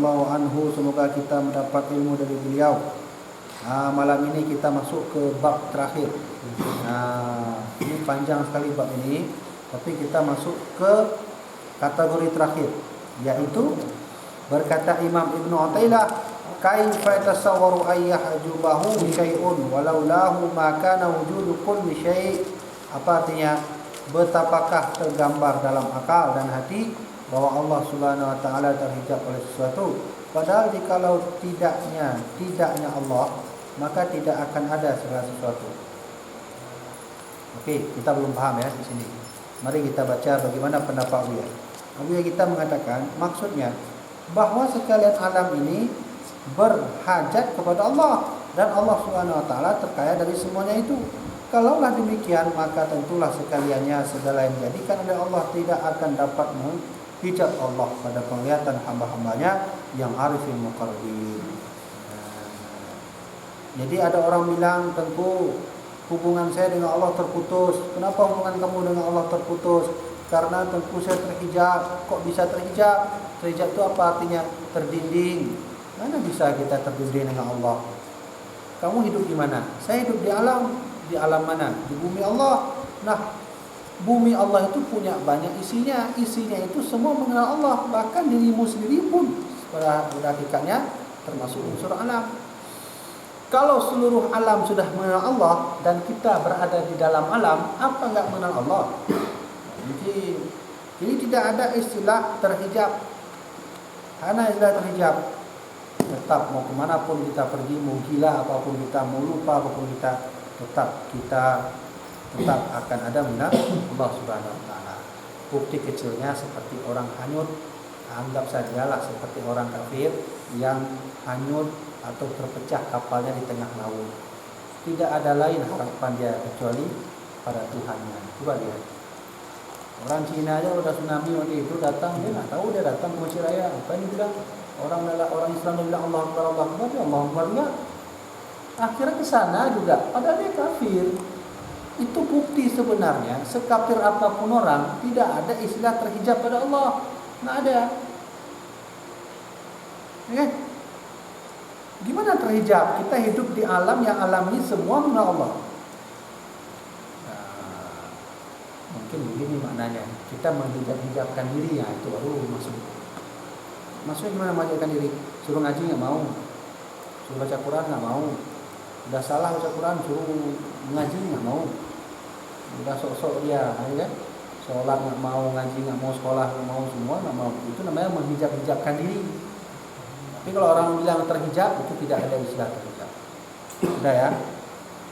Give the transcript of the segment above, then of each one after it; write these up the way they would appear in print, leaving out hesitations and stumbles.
radhiyallahu anhu, semoga kita mendapat ilmu dari beliau. Malam ini kita masuk ke bab terakhir. Ini panjang sekali bab ini, tapi kita masuk ke kategori terakhir, yaitu berkata Imam Ibn Athaillah, kaifa yatasawwaru ayyahjubahu syai'un walau lahu ma kana wujudu kulli syai'. Apa artinya? Betapakah tergambar dalam akal dan hati bahwa Allah Subhanahu wa taala terhijab oleh sesuatu, padahal jikalau tidaknya Allah, maka tidak akan ada segala sesuatu. Oke, kita belum paham ya di sini. Mari kita baca bagaimana pendapat beliau. Beliau kita mengatakan maksudnya bahwa sekalian alam ini berhajat kepada Allah dan Allah Subhanahu wa taala terkaya dari semuanya itu. Kalaulah demikian, maka tentulah sekaliannya segala yang dijadikan oleh Allah tidak akan dapat menghijab Allah pada penglihatan hamba-hambanya yang arifin muqarrabin. Jadi ada orang bilang, tentu hubungan saya dengan Allah terputus. Kenapa hubungan kamu dengan Allah terputus? Karena tentu saya terhijab. Kok bisa terhijab? Terhijab itu apa artinya? Terdinding. Mana bisa kita terdinding dengan Allah? Kamu hidup di mana? Saya hidup di alam. Di alam mana? Di bumi Allah. Nah, bumi Allah itu punya banyak isinya. Isinya itu semua mengenal Allah. Bahkan dirimu sendiri pun pada hakikatnya termasuk unsur alam. Kalau seluruh alam sudah mengenal Allah dan kita berada di dalam alam, apa enggak mengenal Allah? Jadi tidak ada istilah terhijab. Karena istilah terhijab, tetap mau kemanapun kita pergi, mau gila apapun kita, mau lupa apapun kita, kita akan ada mengenal Allah Subhanahu wa taala. Bukti kecilnya seperti orang hanyut, anggap sajalah seperti orang kafir yang hanyut atau terpecah kapalnya di tengah laut. Tidak ada lain harapan dia kecuali pada Tuhannya. Coba lihat. Orang Cina aja udah tsunami waktu itu datang, dia nggak tahu dia datang ke Mesir Raya. Apa yang bilang? Orang Islam dia bilang Allah Akbar, Allah Akbar, dia Allah Akbar enggak. Akhirnya ke sana juga, padahal dia kafir. Itu bukti sebenarnya, sekafir apapun orang, tidak ada istilah terhijab pada Allah. Nggak ada. Ya. Gimana terhijab? Kita hidup di alam yang alam ini semua mengenal Allah. Mungkin begini maknanya, kita menghijabkan diri, ya itu baru maksudnya gimana menghijabkan diri? Suruh ngaji nggak mau, suruh baca Quran nggak mau, udah salah baca Quran suruh ngaji nggak mau, udah sok-sok dia, ya kan? Sholat nggak mau, ngaji nggak mau, sekolah nggak mau, semua nggak mau. Itu namanya menghijabkan diri. Tapi kalau orang bilang terhijab, itu tidak ada istilah terhijab. Sudah ya.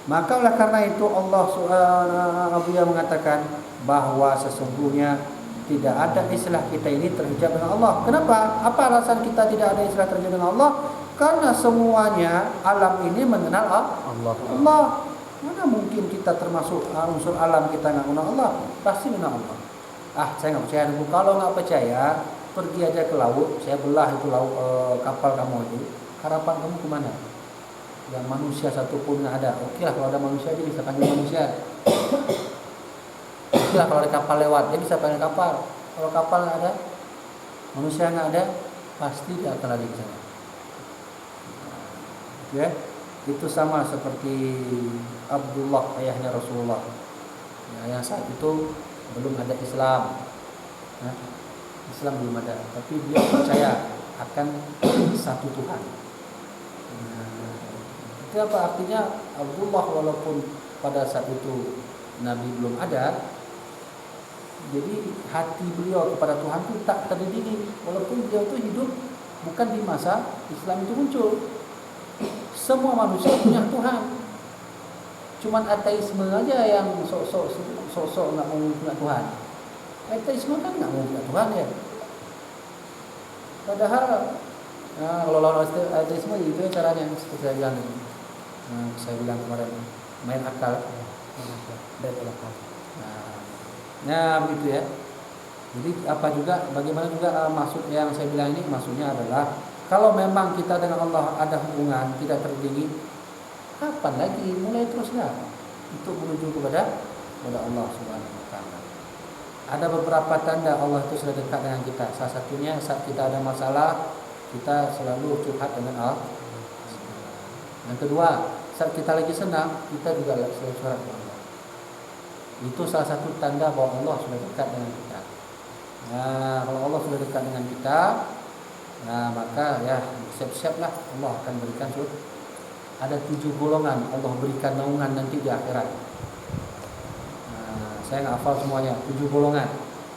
Maka oleh karena itu Allah Subhanahu mengatakan bahwa sesungguhnya tidak ada istilah kita ini terhijab dengan Allah. Kenapa? Apa alasan kita tidak ada istilah terhijab dengan Allah? Karena semuanya alam ini mengenal Allah. Mana mungkin kita termasuk unsur alam kita nggak mengenal Allah? Pasti mengenal Allah. Saya nggak percaya. Kalau nggak percaya, pergi aja ke laut. Saya belah itu laut, kapal kamu itu. Harapan kamu kemana? Yang manusia satupun nggak ada. Oke lah kalau ada manusia dia bisa panggil manusia. Oke lah kalau ada kapal lewat dia bisa panggil kapal. Kalau kapal nggak ada, manusia nggak ada, pasti dia akan lari ke sana. Ya, itu sama seperti Abdullah ayahnya Rasulullah. Ya, yang saat itu belum ada Islam. Nah, Islam belum ada, tapi dia percaya akan satu Tuhan. Itu apa artinya? Abdullah walaupun pada saat itu Nabi belum ada, jadi hati beliau kepada Tuhan itu tak terdidik. Walaupun beliau itu hidup bukan di masa Islam itu muncul. Semua manusia punya Tuhan. Cuman ateisme aja yang sok-sok nggak mau punya Tuhan. Ateisme kan nggak mau punya Tuhan ya. Padahal kalau lawan ateisme itu caranya seperti saya bilang ini. Saya bilang kemarin main akal. Nah begitu ya. Jadi bagaimana juga maksud yang saya bilang ini, maksudnya adalah kalau memang kita dengan Allah ada hubungan tidak terdiri, kapan lagi mulai teruslah untuk menuju kepada Allah Subhanahu wa taala. Ada beberapa tanda Allah itu sudah dekat dengan kita. Salah satunya saat kita ada masalah, kita selalu curhat dengan Allah. Yang kedua, saat kita lagi senang, kita juga selalu curhat dengan Allah. Itu salah satu tanda bahwa Allah sudah dekat dengan kita. Nah, kalau Allah sudah dekat dengan kita, nah maka ya siap-siaplah Allah akan berikan surga. Ada 7 golongan Allah berikan naungan nanti di akhirat. Nah, saya nggak hafal semuanya. 7 golongan.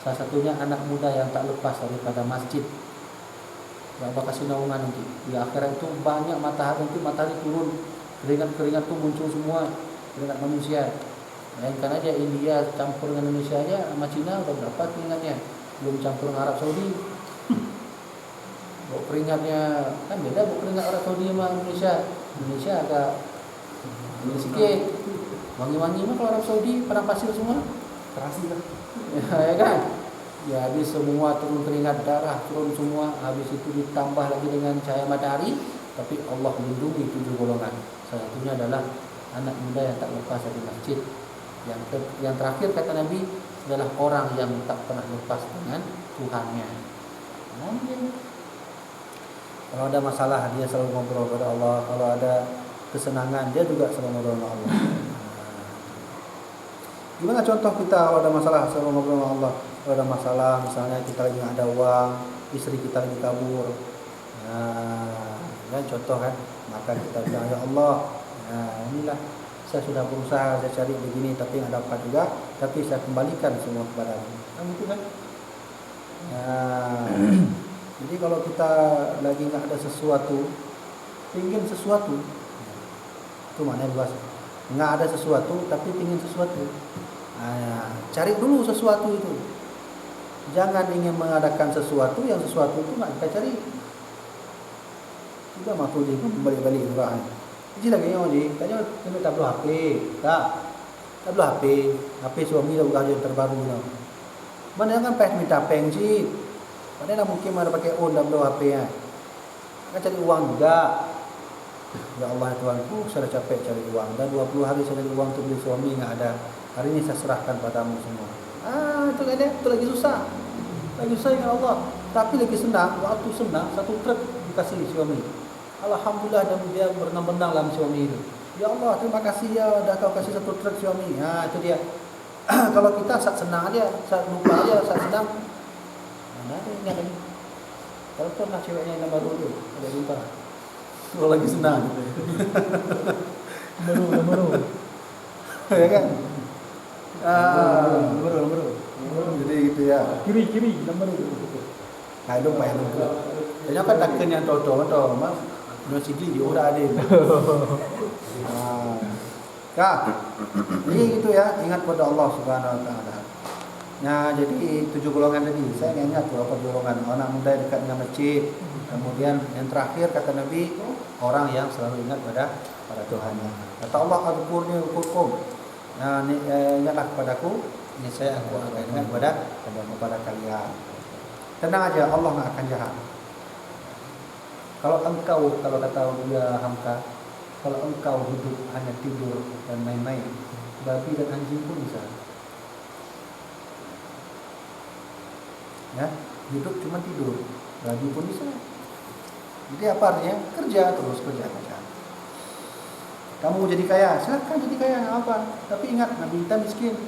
Salah satunya anak muda yang tak lepas daripada masjid. Ya Allah kasih naungan nanti di akhirat itu banyak matahari, nanti matahari turun, keringat-keringat tuh muncul semua, keringat manusia. Bayangkan aja India campur dengan Indonesia aja sama Cina udah berapa keringatnya, belum campur dengan Arab Saudi. Bau keringatnya kan beda, bau keringat Arab Saudi sama Indonesia. Indonesia agak ini sedikit, wangi-wangi mah kalau Arab Saudi padang pasir semua, terasi kan? Ya kan? Ya habis semua turun keringat darah, turun semua, habis itu ditambah lagi dengan cahaya matahari, tapi Allah melindungi 7 golongan. Salah satunya adalah anak muda yang tak lepas dari masjid. Yang terakhir kata Nabi adalah orang yang tak pernah lepas dengan Tuhannya. Mungkin kalau ada masalah dia selalu ngobrol kepada Allah, kalau ada kesenangan dia juga selalu ngobrol dengan Allah. Gimana contoh kita kalau ada masalah selalu ngobrol dengan Allah? Kalau ada masalah misalnya kita lagi nggak ada uang, istri kita lagi kabur, nah, contoh kan, maka kita bilang ya Allah, nah inilah saya sudah berusaha, saya cari begini tapi nggak dapat juga, tapi saya kembalikan semua kepada-Mu. Nah, gitu kan? Nah, jadi kalau kita lagi nggak ada sesuatu, ingin sesuatu, itu maknanya luas. Nggak ada sesuatu tapi ingin sesuatu. Nah, cari dulu sesuatu itu. Jangan ingin mengadakan sesuatu yang sesuatu itu nggak kita cari. Sudah masuk je balik-balik juga. Jadi lagi yang ni, tanya kena tak perlu HP, tak perlu HP suami dah bukan yang terbaru ni. Mana kan pas minta peng sih. Mana mungkin mana pakai on dah perlu HP ya. Kan cari uang juga. Ya Allah Tuhanku, saya dah capek cari uang. Dah 20 hari saya cari uang untuk beli suami enggak ada. Hari ini saya serahkan padamu semua. Itu ada, itu lagi susah. Lagi susah dengan Allah. Tapi lagi senang, waktu senang satu truk dikasih suami. Alhamdulillah dan dia berenang-benang dalam suami itu. Ya Allah, terima kasih ya dah kau kasih satu truk suami. Itu dia. Kalau kita saat senang aja, saat lupa aja, saat senang. Mana ada ingat lagi. Kalau pernah ceweknya yang baru tu, ada lupa. Kalau lagi senang. Baru. Ya kan? Baru. Jadi gitu ya. Kiri, nomor itu. Nah, itu payah tu. Jadi kan takkan yang toto, mas. Universiti juga udah ada. Kak, jadi gitu ya, ingat pada Allah Subhanahu Wa Taala. Nah, jadi 7 golongan tadi, saya ingat berapa golongan. Anak muda dekat dengan masjid. Kemudian yang terakhir kata Nabi, orang yang selalu ingat pada Tuhannya. Kata Allah, "Adzkurni udzkurkum." Nah, ingatlah kepadaku, ini saya aku akan ingat kepada kalian. Tenang aja, Allah enggak akan jahat. Kalau kata dia Hamka, kalau engkau hidup hanya tidur dan main-main, babi dan anjing pun bisa. Ya, hidup cuma tidur, babi pun bisa. Jadi apa artinya? Kerja terus. Kamu jadi kaya, silakan jadi kaya, apa? Tapi ingat, Nabi kita miskin.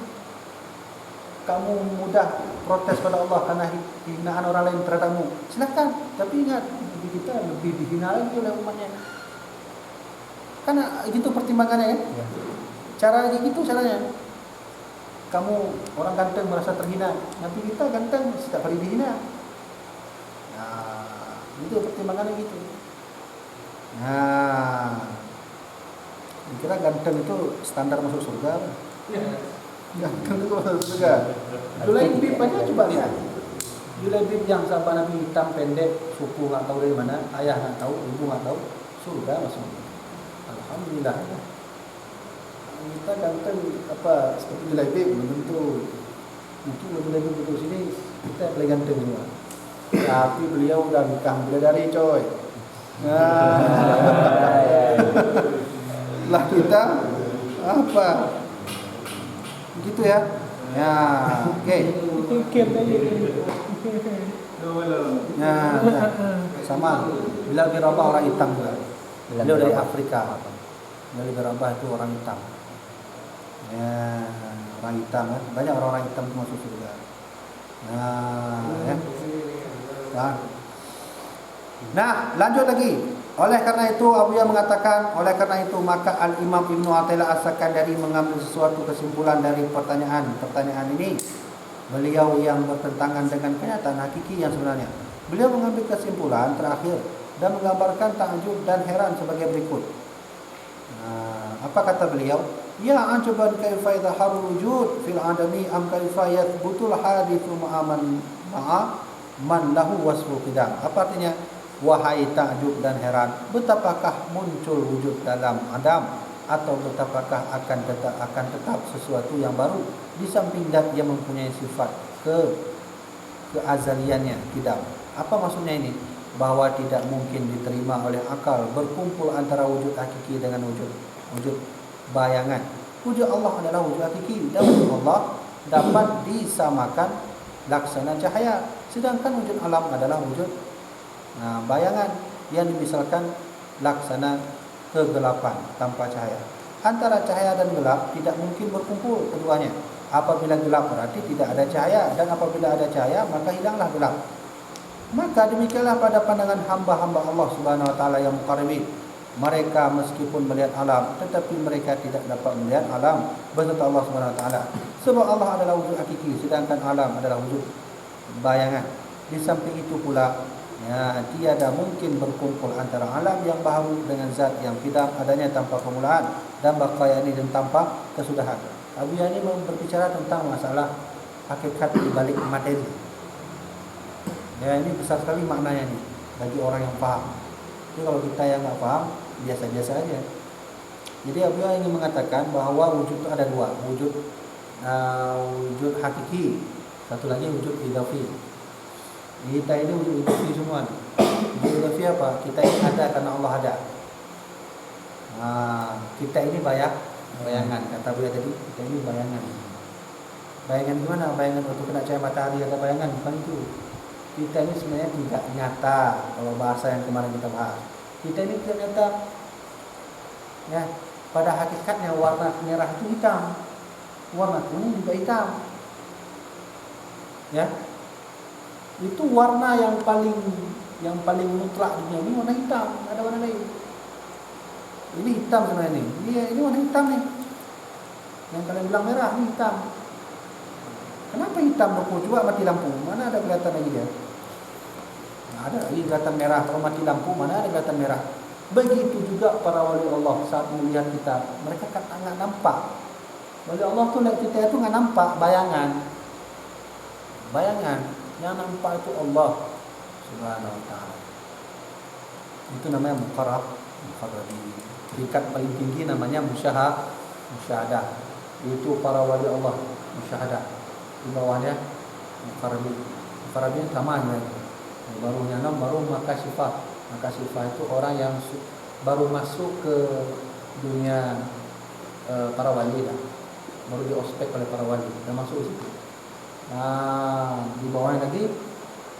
Kamu mudah protes pada Allah karena hinaan orang lain terhadapmu, silakan. Tapi ingat, Nabi kita lebih dihina lagi oleh umatnya. Karena gitu pertimbangannya kan? Ya. Cara gitu caranya. Kamu orang ganteng merasa terhina, Nabi kita ganteng setiap hari dihina. Nah, itu pertimbangannya gitu. Nah, dikira ganteng itu standar masuk surga. Ya. Ganteng itu masuk surga. Julaibib aja coba lihat. Julaibib yang sahabat Nabi hitam pendek, suku nggak tahu dari mana, ayah nggak tahu, ibu nggak tahu, surga masuk. Alhamdulillah. Kita ganteng apa seperti Julaibib belum tentu. Mungkin Julaibib duduk sini kita paling ganteng semua. Tapi beliau udah nikah bidadari coy. Lah kita apa? Gitu ya. Ya, oke. Nah, sama. Bilal bin Rabah orang hitam juga. Beliau dari Afrika. Bilal bin Rabah itu orang hitam. Ya, orang hitam kan. Banyak orang-orang hitam itu masuk surga. Nah, lanjut lagi. Oleh karena itu Abu Ya mengatakan, oleh karena itu maka Al-Imam Ibnu Athaillah As-Sakandari mengambil sesuatu kesimpulan dari pertanyaan ini. Beliau yang bertentangan dengan kenyataan hakiki yang sebenarnya. Beliau mengambil kesimpulan terakhir dan menggambarkan takjub dan heran sebagai berikut. Apa kata beliau? Ya anjuban kaifa idharul wujud fil adami am kaifa yathbutul hadithu ma'a man lahu wasful qidam. Apa artinya? Wahai takjub dan heran, betapakah muncul wujud dalam Adam, atau betapakah akan tetap sesuatu yang baru di samping zat yang mempunyai sifat keazaliannya, tidak. Apa maksudnya ini? Bahwa tidak mungkin diterima oleh akal berkumpul antara wujud hakiki dengan wujud bayangan. Wujud Allah adalah wujud hakiki dan wujud Allah dapat disamakan laksana cahaya, sedangkan wujud alam adalah wujud bayangan yang dimisalkan laksana kegelapan tanpa cahaya. Antara cahaya dan gelap tidak mungkin berkumpul keduanya. Apabila gelap berarti tidak ada cahaya, dan apabila ada cahaya maka hilanglah gelap. Maka demikianlah pada pandangan hamba-hamba Allah Subhanahu wa taala yang muqarrabin. Mereka meskipun melihat alam, tetapi mereka tidak dapat melihat alam beserta Allah Subhanahu wa taala. Sebab Allah adalah wujud hakiki, sedangkan alam adalah wujud bayangan. Di samping itu pula, tiada mungkin berkumpul antara alam yang baharu dengan zat yang tidak adanya tanpa permulaan dan baqaya ini dan tanpa kesudahan. Abu Yani berbicara tentang masalah hakikat di balik materi. Ini besar sekali maknanya nih bagi orang yang paham. Jadi kalau kita yang nggak paham, biasa-biasa aja. Jadi Abu Yani ingin mengatakan bahwa wujud itu ada dua, wujud hakiki, satu lagi wujud idafi. Kita ini wujud idafi semua. Wujud idafi apa? Kita ini ada karena Allah ada. Kita ini bayangan. Kata beliau tadi, kita ini bayangan. Bayangan gimana? Bayangan waktu kena cahaya matahari ada bayangan, bukan itu. Kita ini sebenarnya tidak nyata. Kalau bahasa yang kemarin kita bahas, kita ini tidak nyata. Ya, pada hakikatnya warna merah itu hitam, warna kuning juga hitam. Ya, itu warna yang paling mutlak dunia ini warna hitam, ada warna lain. Ini hitam sebenarnya ini warna hitam nih. Yang kalian bilang merah ini hitam. Kenapa hitam? Coba mati lampu, mana ada kelihatan lagi dia? Ada lagi kelihatan merah. Kalau mati lampu mana ada kelihatan merah? Begitu juga para wali Allah saat melihat kita, mereka kata nggak nampak. Wali Allah tuh lihat kita itu nggak nampak, bayangan. Yang nampak itu Allah Subhanahu wa taala. Itu namanya muqarrabin. Tingkat paling tinggi namanya musyahadah. Itu para wali Allah musyahadah. Di bawahnya muqarrabin sama ya. Baru yang baru makasifah. Makasifah itu orang yang baru masuk ke dunia para wali lah. Baru diospek oleh para wali dan masuk ke situ. Di bawahnya lagi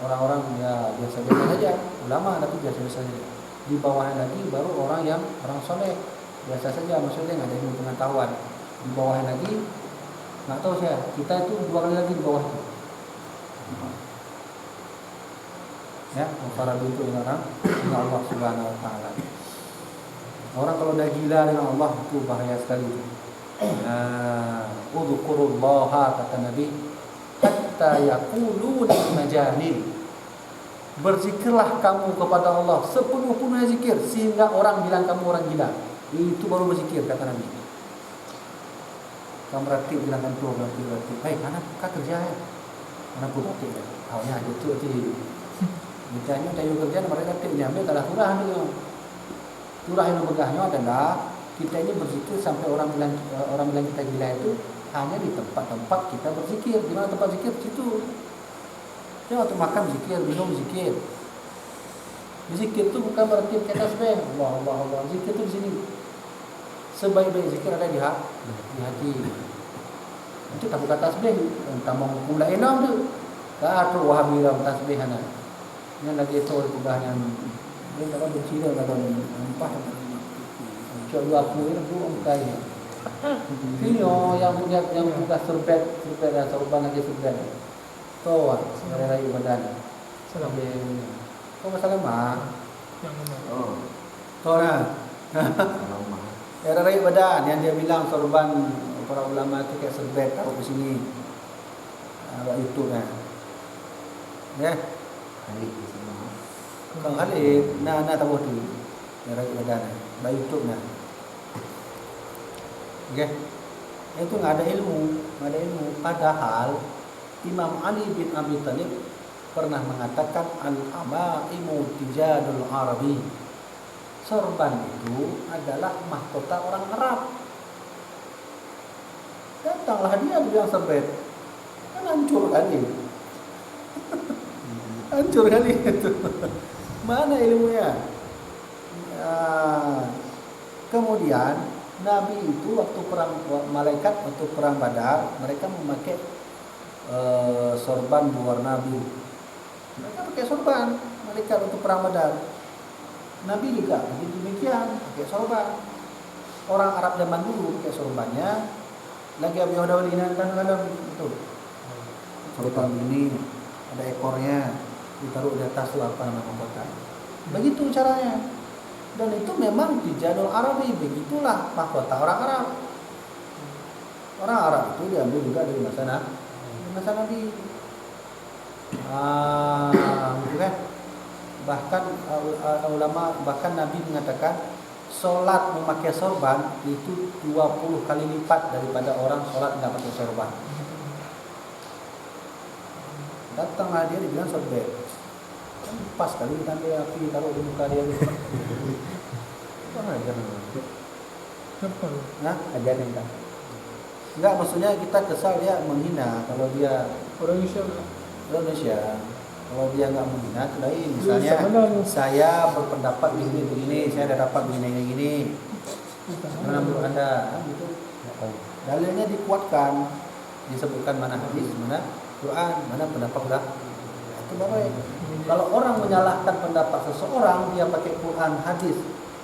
orang-orang ya biasa-biasa saja, ulama tapi biasa-biasa saja. Di bawahnya lagi baru orang soleh, biasa saja, maksudnya nggak ada ilmu pengetahuan. Di bawahnya lagi nggak tahu saya, kita itu dua kali lagi di bawah itu. Ya, para itu orang dengan Allah Subhanahu wa taala. Orang kalau udah gila dengan Allah itu bahaya sekali. Udzukurullaha kata Nabi hatta yaquluna majanin. Berzikirlah kamu kepada Allah sepenuh-penuhnya zikir sehingga orang bilang kamu orang gila. Itu baru berzikir kata Nabi. Kamu berarti bilang kan tuh berarti. Baik, anak kerja ya. Anak berarti ya. Awalnya itu Misalnya dari kerja mereka tidak ambil adalah turah itu. Turah yang megahnya adalah kita ini berzikir sampai orang bilang kita gila itu hanya di tempat-tempat kita berzikir. Di mana tempat zikir? Situ. Dia waktu makan zikir, minum zikir. Zikir itu bukan berarti kita tasbih. Allah. Zikir itu di sini. Sebaik-baik zikir ada di hati. Itu tak bukan tasbih. Entah mau hukum la ilaha tu. Katu Wahabi dalam tasbihana. Yang lagi itu perubahan ini kalau bercira kalau empat. Coba aku ini belum kaya. Ini yang punya yang buka serbet dan sorban lagi serbet. Tahu dari badan. Salam. Kau masalah mah? Yang mana? Oh, Tahu nah. lama. Era rakyat badan yang dia bilang sorban para ulama itu kayak serbet taruh di sini. Buat YouTube kan. Ya. Kali di sana. Kang Khalid, na tahu tu. Era rakyat badan. Buat YouTube nah. Okey. Itu enggak ada ilmu, Padahal Imam Ali bin Abi Thalib pernah mengatakan al-amaimu tijadul Arabi. Sorban itu adalah mahkota orang Arab. Datanglah dia bilang serbet. Kan hancur kali. Hancur kali itu. Mana ilmunya? Kemudian Nabi itu waktu perang malaikat waktu perang Badar, mereka memakai sorban berwarna biru. Mereka pakai sorban malaikat untuk perang Badar. Nabi juga begitu demikian pakai sorban. Orang Arab zaman dulu pakai sorbannya. Lagi Abi Hudawli kadang-kadang itu sorban ini ada ekornya ditaruh di atas apa nama kota. Begitu caranya. Dan itu memang di Jadul Arabi, begitulah mahkota orang Arab. Orang Arab itu diambil juga dari masa Nabi. Gitu kan? Bahkan ulama, bahkan Nabi mengatakan solat memakai sorban itu 20 kali lipat daripada orang solat tidak pakai sorban. Datanglah dia dibilang sorbet. Pas kali kita ambil api taruh di muka dia. Apa ajar? Apa? Nah, ajar enggak? Enggak, maksudnya kita kesal dia menghina kalau dia Orang Indonesia. Kalau dia enggak menghina, itu lain. Misalnya saya berpendapat begini, saya ada dapat begini. Mana menurut Anda? Gitu. Dalilnya dikuatkan, disebutkan mana hadis, mana Quran, mana pendapat udah. Itu baik. Kalau orang menyalahkan pendapat seseorang, dia pakai Quran, hadis,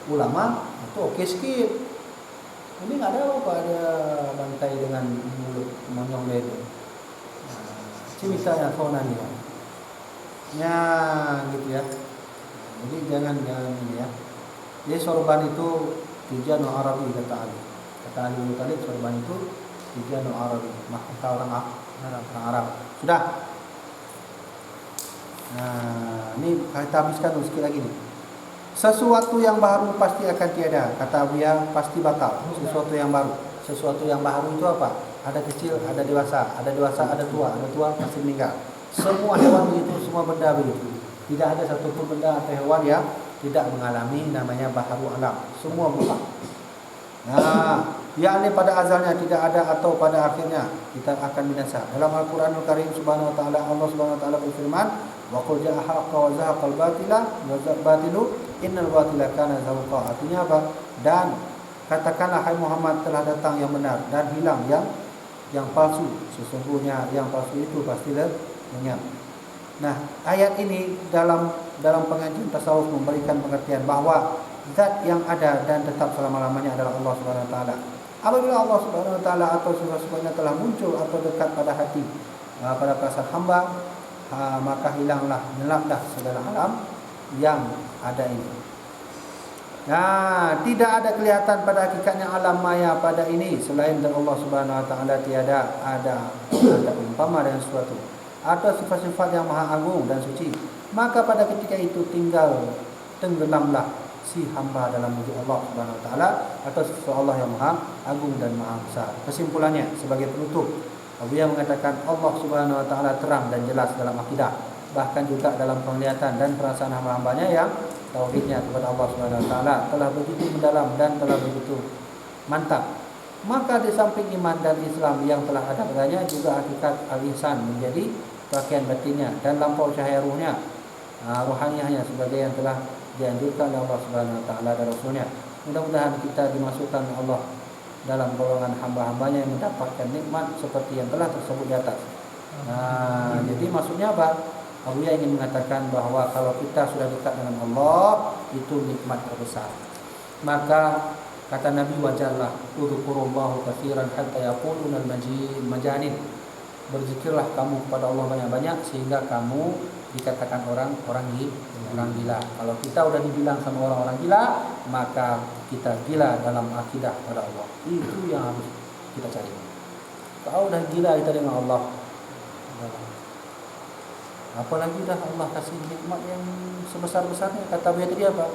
ulama, itu oke skip. Ini nggak ada apa ada bantai dengan mulut monyong itu. Cimitanya sonan ya. Ya gitu ya. Jadi jangan ini ya. Jadi sorban itu tujuan Arabi kata Ali. Kata Ali tadi sorban itu tujuan Arabi, mahkota orang Arab. Sudah. Nah, ini kita habiskan dulu sikit lagi nih. Sesuatu yang baru pasti akan tiada. Kata Buya pasti batal. Sesuatu yang baru. Sesuatu yang baru itu apa? Ada kecil, ada dewasa, ada tua, pasti meninggal. Semua hewan begitu, semua benda begitu. Tidak ada satupun benda atau hewan yang tidak mengalami namanya baharu alam. Semua berubah. Nah, yakni pada azalnya tidak ada atau pada akhirnya kita akan binasa. Dalam Al-Quranul Karim Subhanahu wa taala, Allah Subhanahu wa taala berfirman, wa qul ja'a haqqan wa zahaqal batila wa batilu innal batila kana zahuqa. Artinya apa? Dan katakanlah hai Muhammad, telah datang yang benar dan hilang yang palsu. Sesungguhnya yang palsu itu pasti lenyap. Nah, ayat ini dalam pengajian tasawuf memberikan pengertian bahwa zat yang ada dan tetap selama-lamanya adalah Allah Subhanahu wa taala. Apabila Allah Subhanahu wa taala atau sesuatunya telah muncul atau dekat pada hati, pada perasaan hamba, maka hilanglah, nyelaplah segala alam yang ada ini. Nah, tidak ada kelihatan pada hakikatnya alam maya pada ini selain dari Allah Subhanahu wa taala. Tiada ada umpama dengan sesuatu atau sifat-sifat yang maha agung dan suci. Maka pada ketika itu tenggelamlah si hamba dalam wujud Allah Subhanahu wa taala atau sifat Allah yang maha agung dan maha besar. Kesimpulannya sebagai penutup, Beliau mengatakan Allah Subhanahu wa taala terang dan jelas dalam akidah, bahkan juga dalam penglihatan dan perasaan hamba-hambanya yang tauhidnya kepada Allah Subhanahu wa taala telah begitu mendalam dan telah begitu mantap. Maka di samping iman dan Islam yang telah ada padanya, juga hakikat al-insan menjadi pakaian batinnya dan lampau cahaya ruhnya, ruhaniyahnya sebagai yang telah dianjurkan oleh Allah Subhanahu wa taala dan Rasulnya. Mudah-mudahan kita dimasukkan oleh Allah dalam golongan hamba-hambanya yang mendapatkan nikmat seperti yang telah tersebut di atas. Nah, jadi maksudnya apa? Abuya ingin mengatakan bahwa kalau kita sudah dekat dengan Allah, itu nikmat terbesar. Maka kata Nabi, wajarlah udzukurullahu katsiran hatta yaquluna al-majanin. Berzikirlah kamu kepada Allah banyak-banyak sehingga kamu dikatakan orang gila. Kalau kita udah dibilang sama orang-orang gila, maka kita gila dalam akidah pada Allah. Itu yang harus kita cari. Kalau udah gila kita dengan Allah, apalagi dah Allah kasih nikmat yang sebesar-besarnya. Kata beliau tadi apa?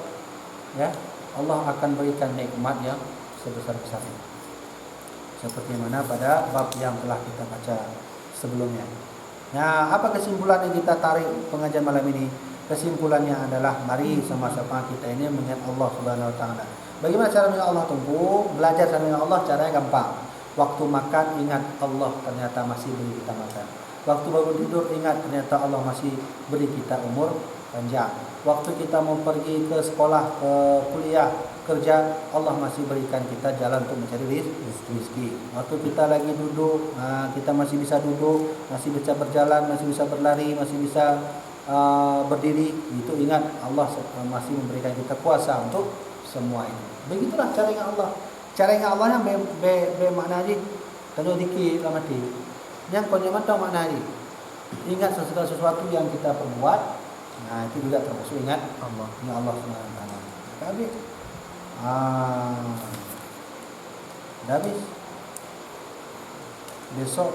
Ya, Allah akan berikan nikmat yang sebesar-besarnya. Seperti mana pada bab yang telah kita baca sebelumnya. Nah, apa kesimpulan yang kita tarik pengajian malam ini? Kesimpulannya adalah mari sama-sama kita ini mengingat Allah Subhanahu wa taala. Bagaimana cara mengingat Allah? Tunggu, belajar cara mengingat Allah caranya gampang. Waktu makan ingat Allah ternyata masih beri kita makan. Waktu bangun tidur ingat ternyata Allah masih beri kita umur panjang. Waktu kita mau pergi ke sekolah, ke kuliah, kerja, Allah masih berikan kita jalan untuk mencari rezeki. Waktu kita lagi duduk, kita masih bisa duduk, masih bisa berjalan, masih bisa berlari, masih bisa berdiri. Itu ingat Allah masih memberikan kita kuasa untuk semua ini. Begitulah cara ingat Allah. Cara ingat Allah yang be makna aja. Kalau dikit lah mati. Yang kau nyaman tahu makna aja. Ingat sesuatu yang kita perbuat. Nah, itu juga termasuk ingat Allah. Ingat Allah Subhanahu wa taala. Habis. Dah habis. Besok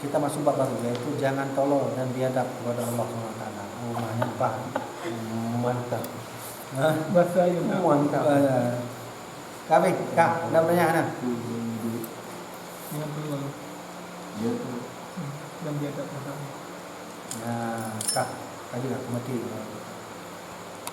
kita masuk bab baru, yaitu jangan tolol dan biadab kepada Allah Subhanahu wa taala. Oh, mantap. Mantap. Bahasa aja. Mantap. Kami, Kak, ada pertanyaan? Yang kedua. Ya. Dan dia tak tahu. Nah, Kak, tadi nak mati.